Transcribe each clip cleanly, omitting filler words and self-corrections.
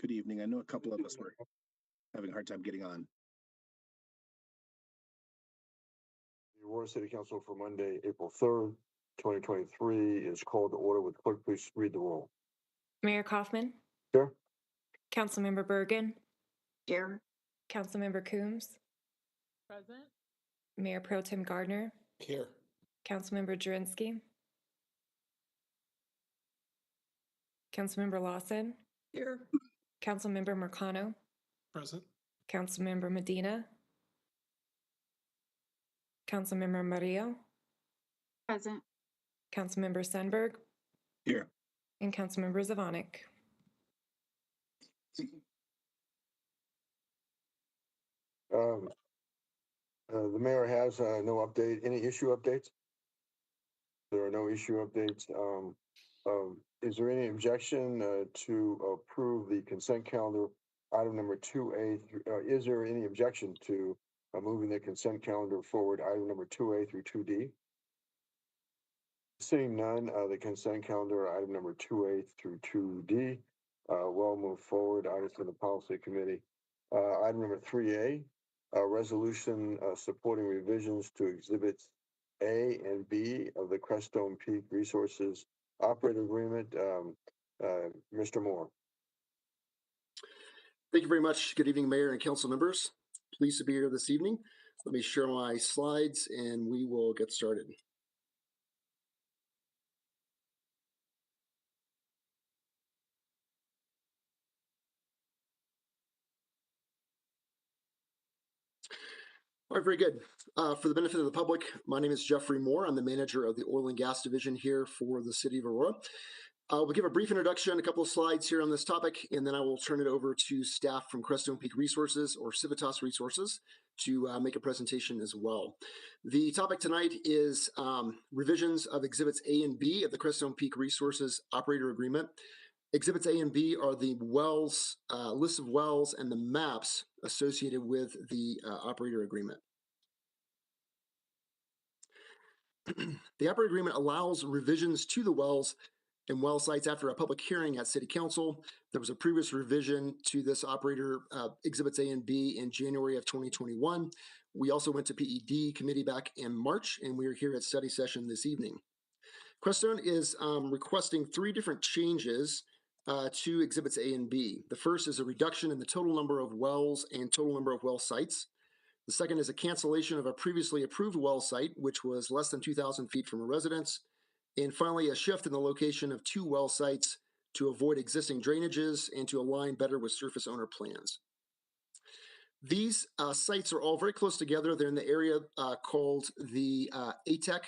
Good evening. I know a couple of us were having a hard time getting on. The Aurora City Council for Monday, April 3rd, 2023 is called to order. Would the clerk please read the roll? Mayor Kaufman. Here. Councilmember Bergen. Here. Councilmember Coombs. Present. Mayor Pro Tem Gardner. Here. Councilmember Jurinski. Councilmember Lawson. Here. Councilmember Mercano. Present. Councilmember Medina. Councilmember Murillo. Present. Councilmember Sundberg. Here. And Councilmember Zvonik. The mayor has no update. Any issue updates? There are no issue updates. Is there any objection to approve the consent calendar item number 2A? Is there any objection to moving the consent calendar forward, item number 2A through 2D? Seeing none, the consent calendar item number 2A through 2D will move forward. Items from the policy committee. Item number 3A, resolution supporting revisions to exhibits A and B of the Crestone Peak Resources Operator Agreement. Mr. Moore. Thank you very much. Good evening, Mayor and council members. Pleased to be here this evening. Let me share my slides and we will get started. All right, very good. For the benefit of the public, my name is Jeffrey Moore. I'm the manager of the oil and gas division here for the city of Aurora. We'll give a brief introduction, a couple of slides here on this topic, and then I will turn it over to staff from Crestone Peak Resources or Civitas Resources to make a presentation as well. The topic tonight is revisions of Exhibits A and B of the Crestone Peak Resources Operator Agreement. Exhibits A and B are the wells, list of wells and the maps associated with the operator agreement. The operator agreement allows revisions to the wells and well sites after a public hearing at City Council. There was a previous revision to this operator Exhibits A and B in January of 2021. We also went to PED committee back in March, and we are here at study session this evening. Crestone is requesting 3 different changes to Exhibits A and B. The first is a reduction in the total number of wells and total number of well sites. The second is a cancellation of a previously approved well site, which was less than 2,000 feet from a residence. And finally, a shift in the location of 2 well sites to avoid existing drainages and to align better with surface owner plans. These sites are all very close together. They're in the area called the ATEC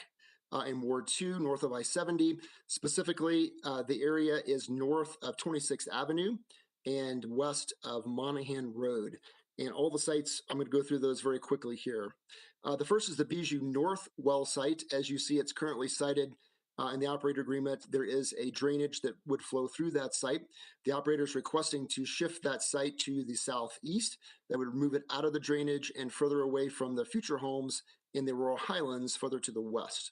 in Ward 2, north of I-70. Specifically, the area is north of 26th Avenue and west of Monahan Road. And all the sites, I'm going to go through those very quickly here. The first is the Bijou North well site. As you see, it's currently cited in the operator agreement. There is a drainage that would flow through that site. The operator is requesting to shift that site to the southeast. That would move it out of the drainage and further away from the future homes in the Aurora Highlands, further to the west.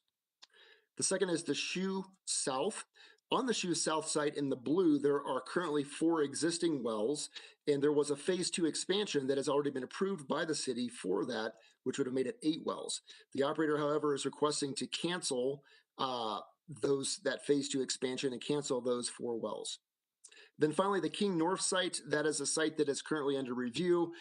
The second is the Shoe South. On the Shoe South site in the blue, there are currently 4 existing wells, and there was a phase 2 expansion that has already been approved by the city for that, which would have made it 8 wells. The operator, however, is requesting to cancel that phase 2 expansion and cancel those 4 wells. Then finally, the King North site, that is a site that is currently under review,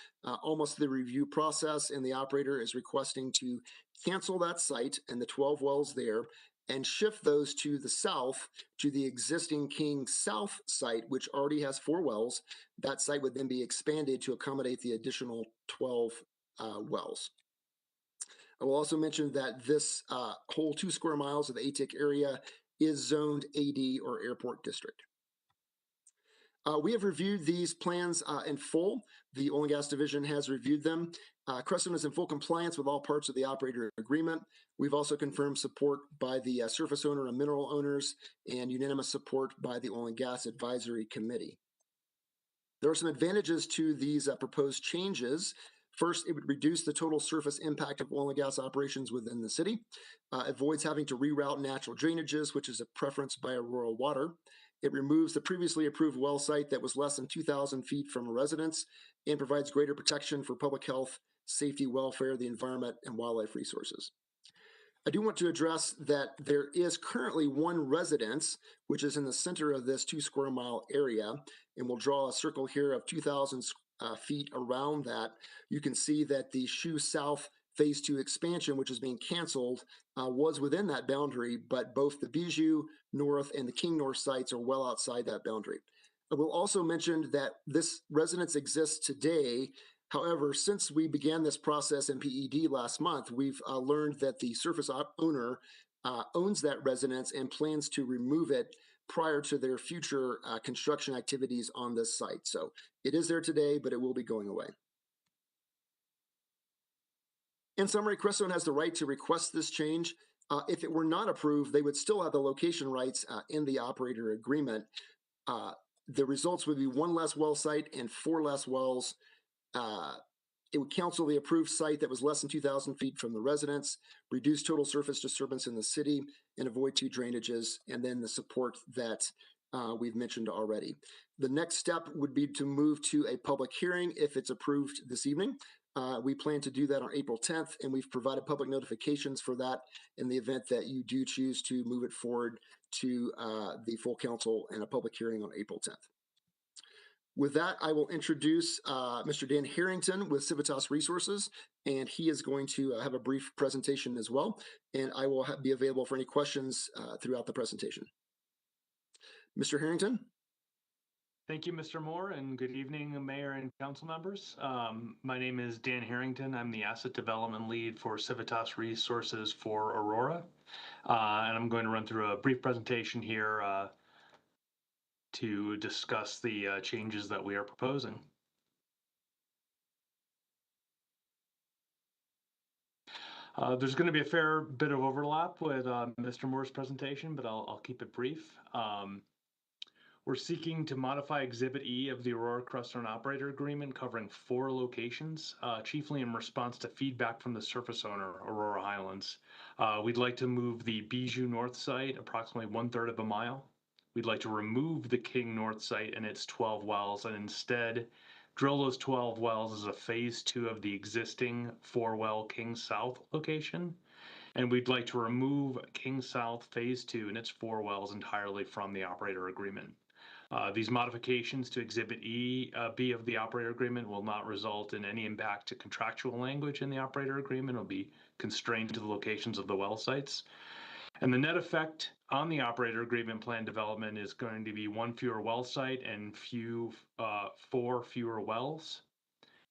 almost the review process, and the operator is requesting to cancel that site and the 12 wells there and shift those to the south to the existing King South site, which already has 4 wells. That site would then be expanded to accommodate the additional 12 wells. I will also mention that this whole 2 square miles of the ATIC area is zoned AD or Airport District. We have reviewed these plans in full. The Oil and Gas Division has reviewed them. Crestone is in full compliance with all parts of the operator agreement. We've also confirmed support by the surface owner and mineral owners and unanimous support by the Oil and Gas Advisory Committee. There are some advantages to these proposed changes. First, it would reduce the total surface impact of oil and gas operations within the city, avoids having to reroute natural drainages, which is a preference by Aurora Water, It removes the previously approved well site that was less than 2,000 feet from a residence and provides greater protection for public health, safety, welfare, the environment, and wildlife resources. I do want to address that there is currently one residence, which is in the center of this 2 square mile area, and we'll draw a circle here of 2,000 feet around that. You can see that the Shoe South Phase 2 expansion, which is being canceled, was within that boundary, but both the Bijou North and the King North sites are well outside that boundary. I will also mention that this residence exists today. However, since we began this process in PED last month, we've learned that the surface owner owns that residence and plans to remove it prior to their future construction activities on this site. So it is there today, but it will be going away. In summary, Crestone has the right to request this change. If it were not approved, they would still have the location rights in the operator agreement. The results would be 1 less well site and 4 less wells. It would cancel the approved site that was less than 2,000 feet from the residence, reduce total surface disturbance in the city, and avoid 2 drainages, and then the support that we've mentioned already. The next step would be to move to a public hearing if it's approved this evening. We plan to do that on April 10th, and we've provided public notifications for that in the event that you do choose to move it forward to the full council and a public hearing on April 10th. With that, I will introduce Mr. Dan Harrington with Civitas Resources, and he is going to have a brief presentation as well, and I will be available for any questions throughout the presentation. Mr. Harrington? Thank you, Mr. Moore, and good evening, Mayor and council members. My name is Dan Harrington. I'm the Asset Development Lead for Civitas Resources for Aurora, and I'm going to run through a brief presentation here to discuss the changes that we are proposing. There's going to be a fair bit of overlap with Mr. Moore's presentation, but I'll keep it brief. We're seeking to modify Exhibit E of the Aurora Crestone Operator Agreement covering 4 locations, chiefly in response to feedback from the surface owner, Aurora Highlands. We'd like to move the Bijou North site approximately 1/3 of a mile. We'd like to remove the King North site and its 12 wells and instead drill those 12 wells as a Phase 2 of the existing 4-well King South location. And we'd like to remove King South Phase 2 and its 4 wells entirely from the operator agreement. These modifications to Exhibit B of the operator agreement will not result in any impact to contractual language in the operator agreement. It will be constrained to the locations of the well sites. And the net effect on the operator agreement plan development is going to be 1 fewer well site and 4 fewer wells.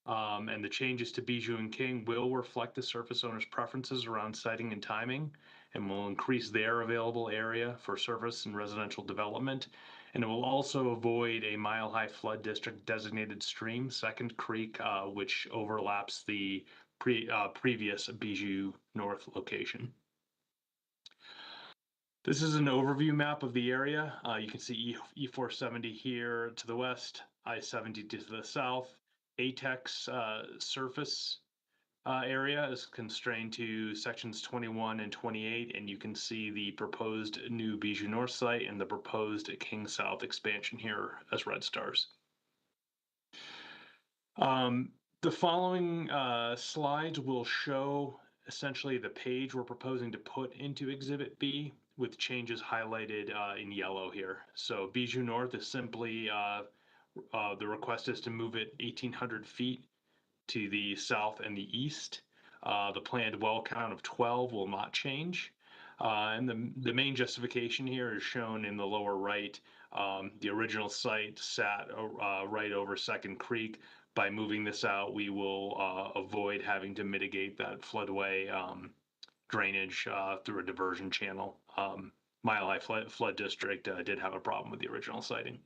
And the changes to Bijou and King will reflect the surface owner's preferences around siting and timing, and will increase their available area for surface and residential development. And it will also avoid a mile-high flood district designated stream, Second Creek, which overlaps the previous Bijou North location. This is an overview map of the area. You can see E470 here to the west, I-70 to the south. ATEX surface area is constrained to sections 21 and 28, and you can see the proposed new Bijou North site and the proposed King South expansion here as red stars. The following slides will show essentially the page we're proposing to put into Exhibit B, with changes highlighted in yellow here. So Bijou North is simply, the request is to move it 1,800 feet to the south and the east. The planned well count of 12 will not change. And the main justification here is shown in the lower right. The original site sat right over Second Creek. By moving this out, we will avoid having to mitigate that floodway drainage through a diversion channel. Mile High Flood District did have a problem with the original siting.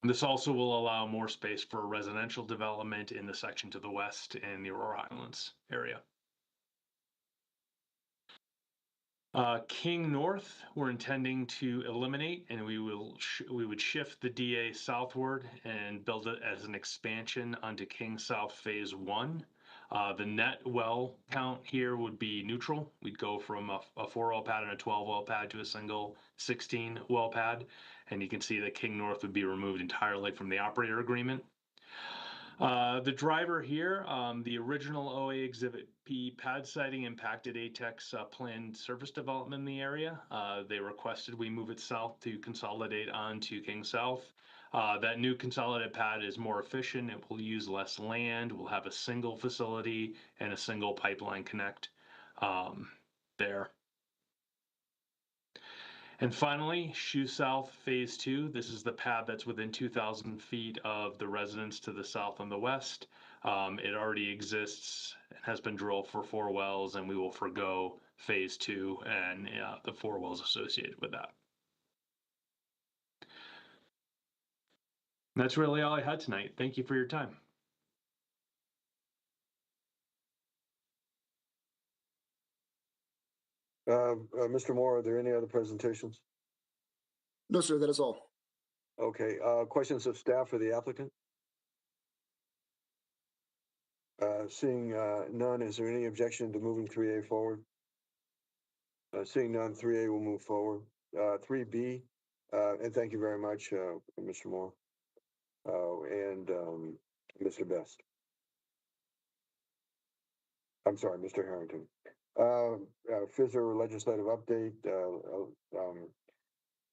This also will allow more space for residential development in the section to the west in the Aurora Highlands area. King North, we're intending to eliminate, and we would shift the DA southward and build it as an expansion onto King South Phase 1. The net well count here would be neutral. We'd go from a 4 well pad and a 12 well pad to a single 16 well pad. And you can see that King North would be removed entirely from the operator agreement. The driver here, the original OA Exhibit P pad siting impacted ATEC's planned surface development in the area. They requested we move it south to consolidate onto King South. That new consolidated pad is more efficient. It will use less land. We'll have a single facility and a single pipeline connect there. And finally, Shoe South Phase 2. This is the pad that's within 2,000 feet of the residence to the south and the west. It already exists and has been drilled for 4 wells, and we will forgo Phase 2 and the 4 wells associated with that. That's really all I had tonight. Thank you for your time. Mr. Moore, are there any other presentations? No, sir, that is all. Okay, questions of staff for the applicant? Seeing none, is there any objection to moving 3A forward? Seeing none, 3A will move forward. 3B, and thank you very much, Mr. Moore. And Mr. Best. I'm sorry, Mr. Harrington. FISR legislative update.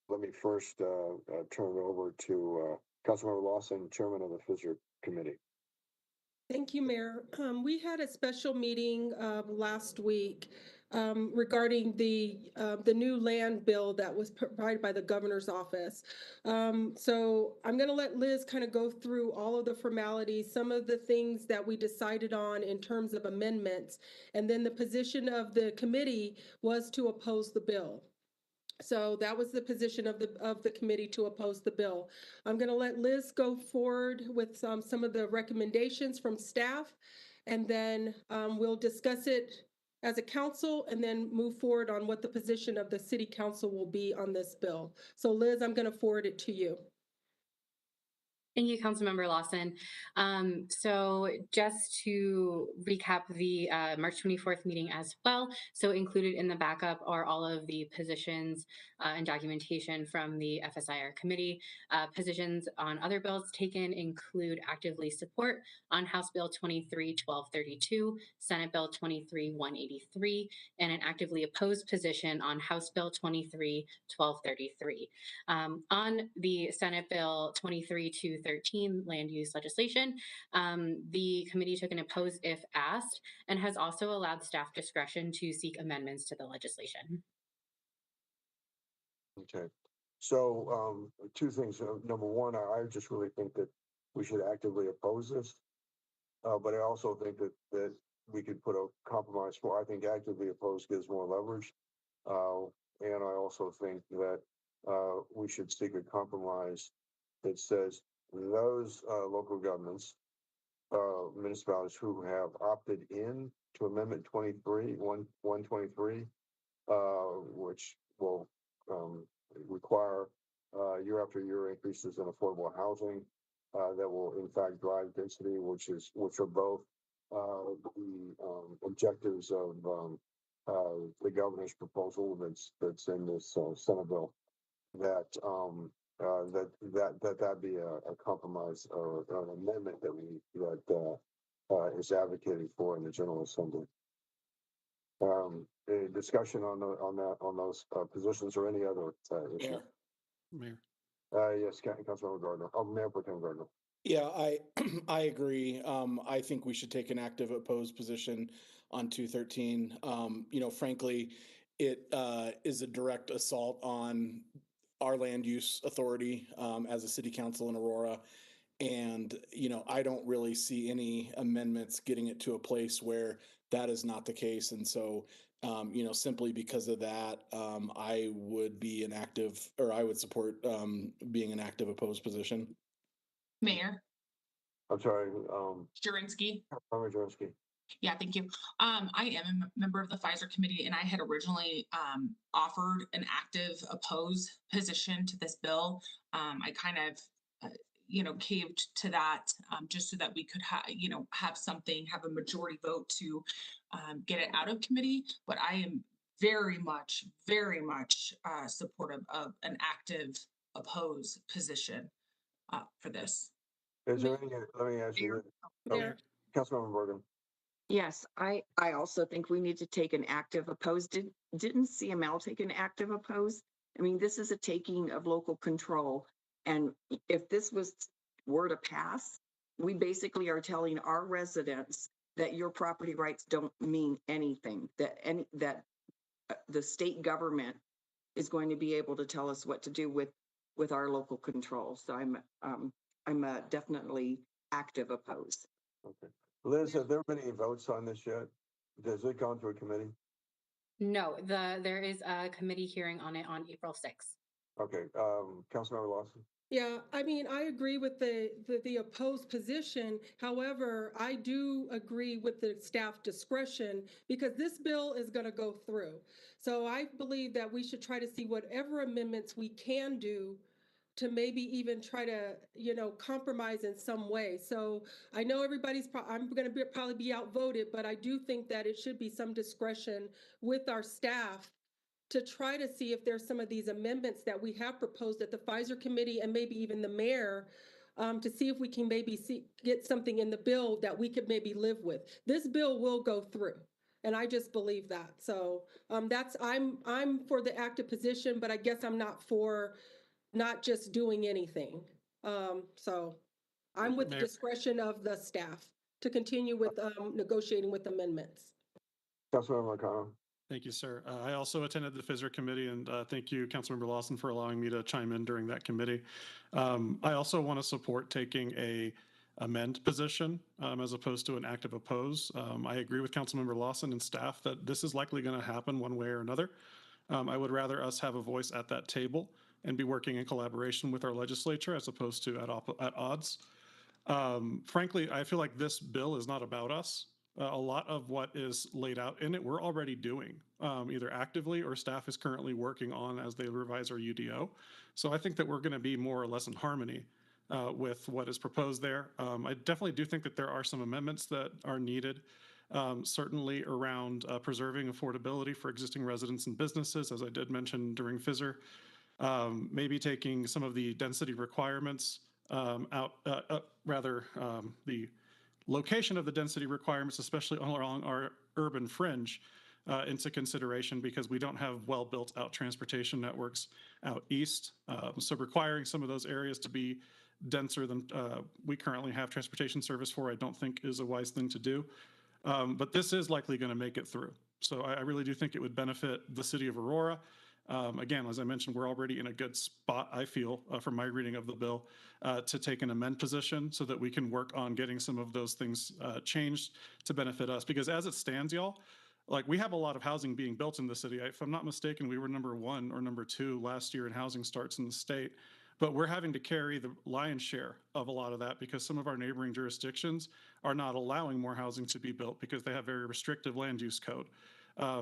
Let me first turn it over to Councilmember Lawson, Chairman of the FISR Committee. Thank you, Mayor. We had a special meeting last week regarding the new land bill that was provided by the governor's office. So I'm going to let Liz kind of go through all of the formalities, some of the things that we decided on in terms of amendments, and then the position of the committee was to oppose the bill. So that was the position of the committee, to oppose the bill. I'm going to let Liz go forward with some of the recommendations from staff, and then we'll discuss it as a council and then move forward on what the position of the city council will be on this bill. So Liz, I'm going to forward it to you. Thank you, Councilmember Lawson. So just to recap the March 24th meeting as well, so included in the backup are all of the positions and documentation from the FSIR committee. Positions on other bills taken include actively support on House Bill 23-1232, Senate Bill 23-183, and an actively opposed position on House Bill 23-1233. On the Senate Bill 23-213 land use legislation, the committee took an oppose if asked and has also allowed staff discretion to seek amendments to the legislation. Okay, so two things. Number one, I just really think that we should actively oppose this, but I also think that we could put a compromise for. I think actively oppose gives more leverage, and I also think that we should seek a compromise that says those local governments, municipalities who have opted in to Amendment 123, which will require year after year increases in affordable housing that will in fact drive density, which are both the objectives of the governor's proposal that's in this Senate bill. That that be a compromise or an amendment that is advocated for in the General Assembly. A discussion on those positions or any other issue. Mayor. Yes, Councilmember Gardner. Mayor Pro Tem Gardner. Yeah, I agree. I think we should take an active opposed position on 213. Frankly, it is a direct assault on our land use authority as a city council in Aurora. And, I don't really see any amendments getting it to a place where that is not the case. And so, simply because of that, I would be I would support being an active opposed position. Mayor. I'm sorry. Jurinsky. Jurinsky. Yeah, thank you. I am a member of the FISR committee, and I had originally offered an active oppose position to this bill. I kind of, caved to that, just so that we could have a majority vote to get it out of committee. But I am very much supportive of an active oppose position for this. Is there any, let me ask you, Mayor. Councilmember Bergen. Yes, I also think we need to take an active oppose. Didn't CML take an active oppose? I mean, this is a taking of local control. And if this were to pass, we basically are telling our residents that your property rights don't mean anything, that the state government is going to be able to tell us what to do with our local control. So I'm definitely active oppose. Okay. Liz, have there been any votes on this yet? Has it gone to a committee? No, there is a committee hearing on it on April 6th. Okay, Councilmember Lawson. Yeah, I mean, I agree with the opposed position. However, I do agree with the staff discretion because this bill is going to go through. So I believe that we should try to see whatever amendments we can do to maybe even try to, compromise in some way. So I know I'm going to probably be outvoted, but I do think that it should be some discretion with our staff to try to see if there's some of these amendments that we have proposed at the Pfizer committee and maybe even the mayor, to see if we can maybe get something in the bill that we could maybe live with. This bill will go through. And I just believe that. So I'm for the active position, but I guess I'm not for not just doing anything. So I'm with the discretion of the staff to continue with negotiating with amendments. Councilmember McConnell. Thank you, sir. I also attended the FISR committee, and thank you, Councilmember Lawson, for allowing me to chime in during that committee. I also want to support taking a amend position as opposed to an active oppose. I agree with Councilmember Lawson and staff that this is likely going to happen one way or another. I would rather us have a voice at that table and be working in collaboration with our legislature as opposed to at odds. Frankly, I feel like this bill is not about us. A lot of what is laid out in it, we're already doing, either actively or staff is currently working on as they revise our UDO. So I think that we're going to be more or less in harmony with what is proposed there. I definitely do think that there are some amendments that are needed, certainly around preserving affordability for existing residents and businesses, as I did mention during FISR. Maybe taking some of the density requirements out, the location of the density requirements, especially along our urban fringe, into consideration because we don't have well-built out transportation networks out east. So requiring some of those areas to be denser than we currently have transportation service for, I don't think is a wise thing to do. But this is likely going to make it through. So I really do think it would benefit the city of Aurora. Again, as I mentioned, we're already in a good spot, I feel, from my reading of the bill, to take an amend position so that we can work on getting some of those things changed to benefit us. Because as it stands, y'all, like we have a lot of housing being built in the city. If I'm not mistaken, we were number 1 or number 2 last year in housing starts in the state. But we're having to carry the lion's share of a lot of that because some of our neighboring jurisdictions are not allowing more housing to be built because they have very restrictive land use code.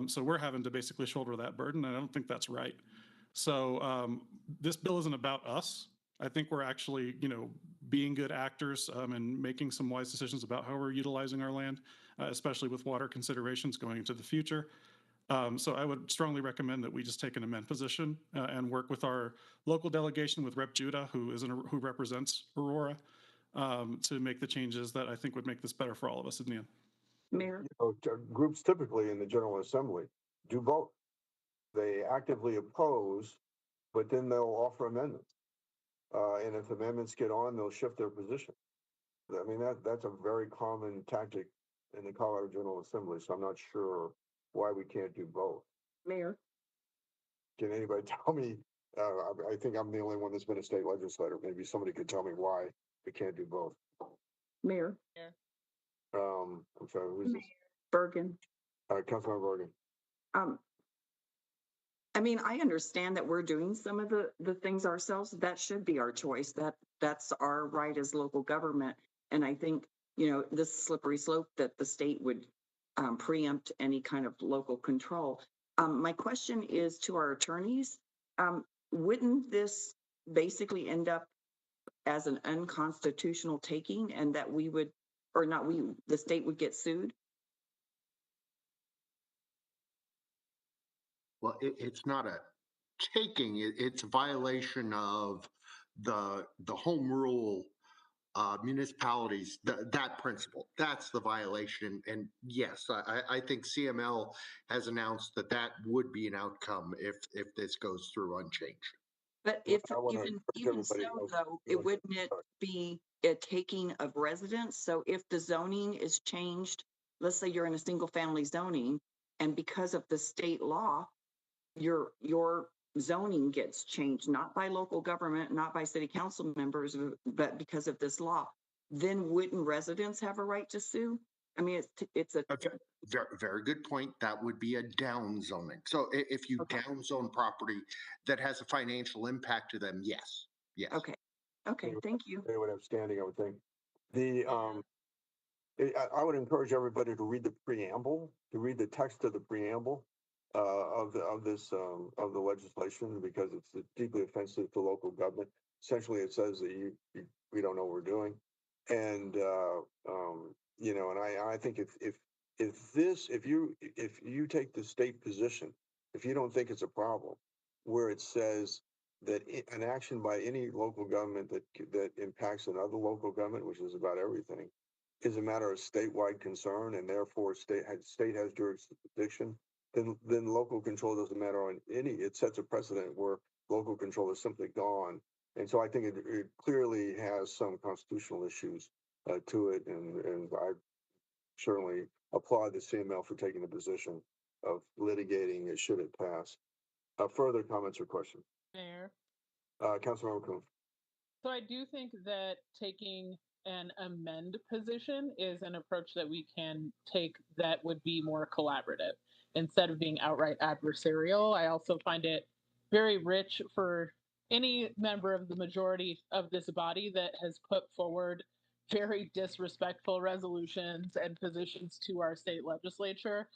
So we're having to basically shoulder that burden, and I don't think that's right. So this bill isn't about us. I think we're actually, being good actors and making some wise decisions about how we're utilizing our land, especially with water considerations going into the future. So I would strongly recommend that we just take an amend position and work with our local delegation with Rep. Judah, who represents Aurora, to make the changes that I think would make this better for all of us in the end. Mayor? Groups typically in the General Assembly do both. They actively oppose, but then they'll offer amendments. And if amendments get on, they'll shift their position. I mean, that's a very common tactic in the Colorado General Assembly, so I'm not sure why we can't do both. Mayor? Can anybody tell me? I think I'm the only one that's been a state legislator. Maybe somebody could tell me why we can't do both. Mayor? I'm sorry, who's this? Bergen? Councilmember Bergen. I mean, I understand that we're doing some of the things ourselves. That should be our choice. That's our right as local government. And I think, this slippery slope that the state would preempt any kind of local control. My question is to our attorneys. Wouldn't this basically end up as an unconstitutional taking and that we would, or not we, the state would get sued? Well, it's not a taking, it's a violation of the home rule municipalities, that principle. That's the violation. And yes, I think CML has announced that that would be an outcome if this goes through unchanged. But Well, if, I wanna even encourage so everybody else- though, it wouldn't it be a taking of residents? So if the zoning is changed, let's say you're in a single family zoning, and because of the state law, your zoning gets changed, not by local government, not by city council members, but because of this law, then wouldn't residents have a right to sue? I mean, it's a, Okay, very good point. That would be a down zoning. So if you Okay. down zone property that has a financial impact to them, yes, yes. okay, thank you. They would have standing, I would think. The, I would encourage everybody to read the preamble, to read the text of the preamble of the legislation, because it's deeply offensive to local government. Essentially, it says that we don't know what we're doing. And, you know, and I think if you take the state position, if you don't think it's a problem, where it says that an action by any local government that impacts another local government, which is about everything, is a matter of statewide concern, and therefore state has jurisdiction, then local control doesn't matter on any. It sets a precedent where local control is simply gone, and so I think it clearly has some constitutional issues to it, and I certainly applaud the CML for taking the position of litigating it should it pass. Further comments or questions? Mayor. Councilmember Coon. So I do think that taking an amend position is an approach that we can take that would be more collaborative instead of being outright adversarial. I also find it very rich for any member of the majority of this body that has put forward very disrespectful resolutions and positions to our state legislature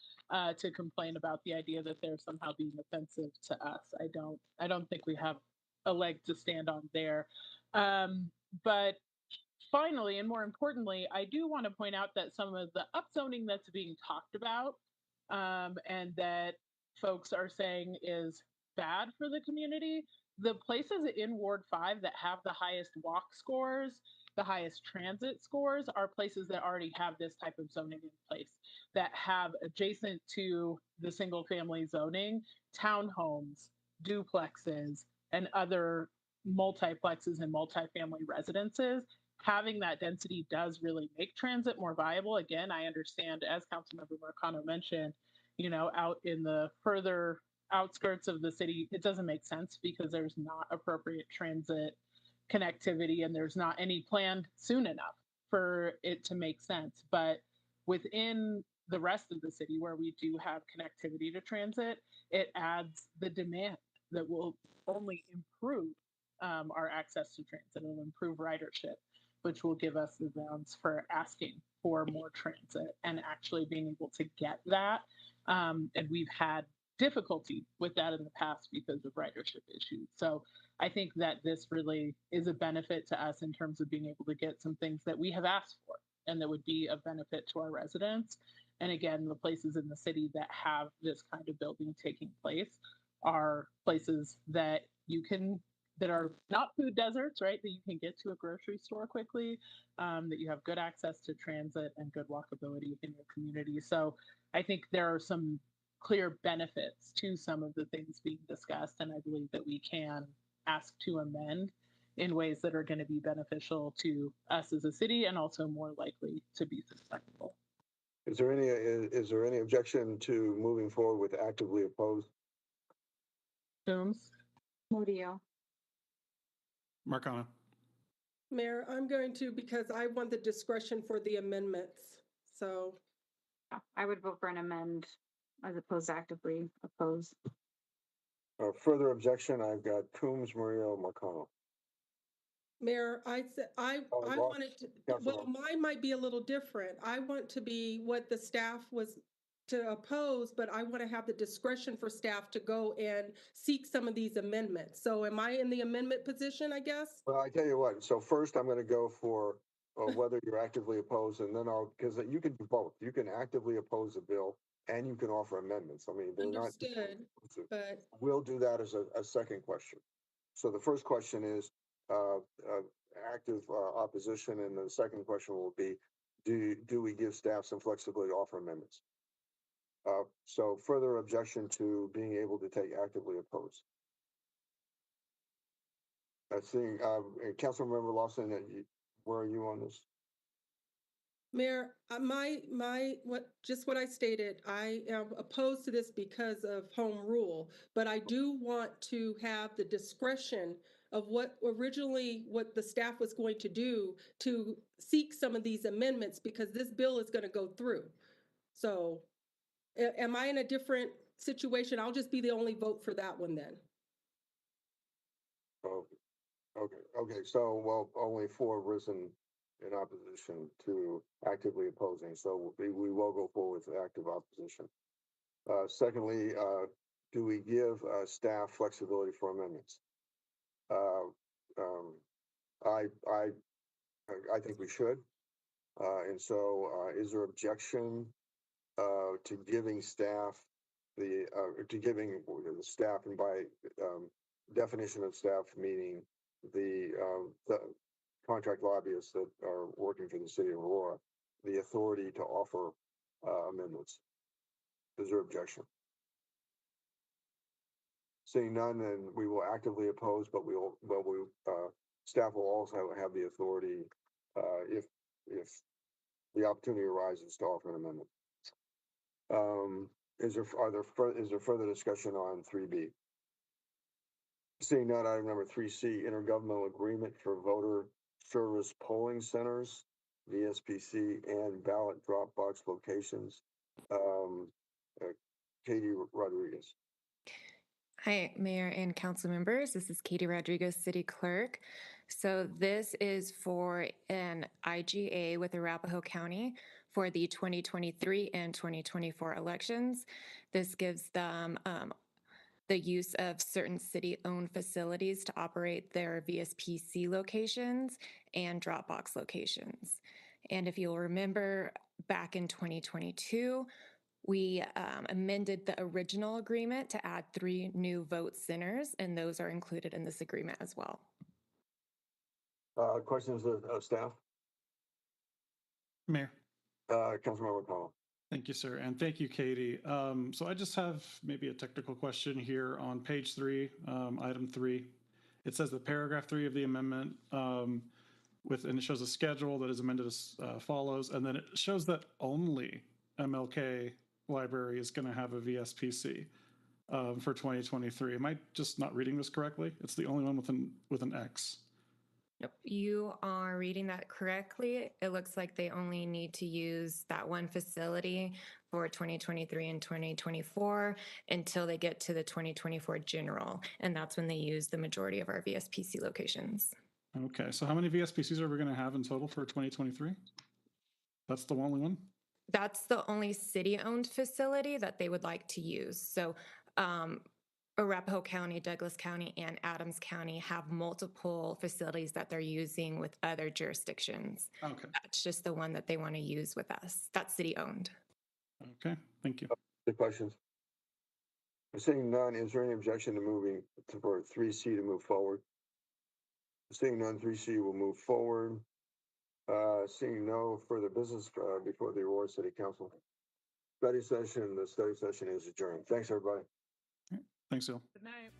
to complain about the idea that they're somehow being offensive to us. I don't think we have a leg to stand on there. But finally, and more importantly, I do want to point out that some of the upzoning that's being talked about and that folks are saying is bad for the community, the places in Ward 5 that have the highest walk scores, the highest transit scores, are places that already have this type of zoning in place, that have adjacent to the single family zoning, townhomes, duplexes, and other multiplexes and multifamily residences. Having that density does really make transit more viable. Again, I understand, as Councilmember Marcano mentioned, you know, out in the further outskirts of the city, it doesn't make sense because there's not appropriate transit connectivity and there's not any planned soon enough for it to make sense. But within the rest of the city where we do have connectivity to transit, it adds the demand that will only improve our access to transit. It'll improve ridership, which will give us the grounds for asking for more transit and actually being able to get that. And we've had difficulty with that in the past because of ridership issues. So I think that this really is a benefit to us in terms of being able to get some things that we have asked for and that would be of benefit to our residents. And again, the places in the city that have this kind of building taking place are places that that are not food deserts, right? That you can get to a grocery store quickly, that you have good access to transit and good walkability in your community. So I think there are some clear benefits to some of the things being discussed, and I believe that we can ask to amend in ways that are going to be beneficial to us as a city and also more likely to be successful. Is there any objection to moving forward with actively opposed? Coombs? Murillo. Marcano. Mayor, I'm going to, because I want the discretion for the amendments. So I would vote for an amend as opposed to actively oppose. Further objection, I've got Coombs, Murillo, Marcano. Mayor, I wanted to, well, mine might be a little different. I want to be what the staff was to oppose, but I want to have the discretion for staff to go and seek some of these amendments. So am I in the amendment position, I guess? Well, I tell you what, so first I'm gonna go for whether you're actively opposed, and then because you can do both. You can actively oppose a bill and you can offer amendments. I mean, they're not. Understood, but We'll do that as a second question. So the first question is active opposition, and the second question will be, do we give staff some flexibility to offer amendments? So further objection to being able to take actively opposed. Seeing Councilmember Lawson, where are you on this? Mayor, what I stated, I am opposed to this because of home rule, but I do want to have the discretion of what the staff was going to do to seek some of these amendments, because this bill is going to go through. So am I in a different situation? I'll just be the only vote for that one then. Oh, okay. So, well, only 4 have risen in opposition to actively opposing. So we will go forward with active opposition. Secondly, do we give staff flexibility for amendments? I think we should. And so, is there objection to giving staff the staff, and by definition of staff meaning the contract lobbyists that are working for the city of Aurora, the authority to offer amendments? Is there objection? Seeing none, then we will actively oppose, but staff will also have the authority if the opportunity arises to offer an amendment. Is there further discussion on 3B? Seeing none, item number 3C, intergovernmental agreement for voter service polling centers, VSPC, and ballot drop box locations. Katie Rodriguez. Hi, Mayor and council members. This is Katie Rodriguez, City Clerk. So this is for an IGA with Arapahoe County for the 2023 and 2024 elections. This gives them the use of certain city-owned facilities to operate their VSPC locations and Dropbox locations. And if you'll remember, back in 2022, we amended the original agreement to add 3 new vote centers, and those are included in this agreement as well. Questions of staff? Mayor. Councilmember Connell. Thank you, sir. And thank you, Katie. So I just have maybe a technical question here on page 3, item 3. It says that paragraph 3 of the amendment and it shows a schedule that is amended as follows. And then it shows that only MLK Library is going to have a VSPC for 2023. Am I just not reading this correctly? It's the only one with an X. Nope, you are reading that correctly. It looks like they only need to use that one facility for 2023 and 2024 until they get to the 2024 general. And that's when they use the majority of our VSPC locations. Okay, so how many VSPCs are we going to have in total for 2023? That's the only one? That's the only city-owned facility that they would like to use. So Arapahoe County, Douglas County, and Adams County have multiple facilities that they're using with other jurisdictions. Okay. That's just the one that they want to use with us. That's city-owned. Okay, thank you. The questions? Seeing none, is there any objection to moving for 3C to move forward? Seeing none, 3C will move forward. Seeing no further business before the Aurora City Council. The study session is adjourned. Thanks, everybody. Thanks, Phil. Good night.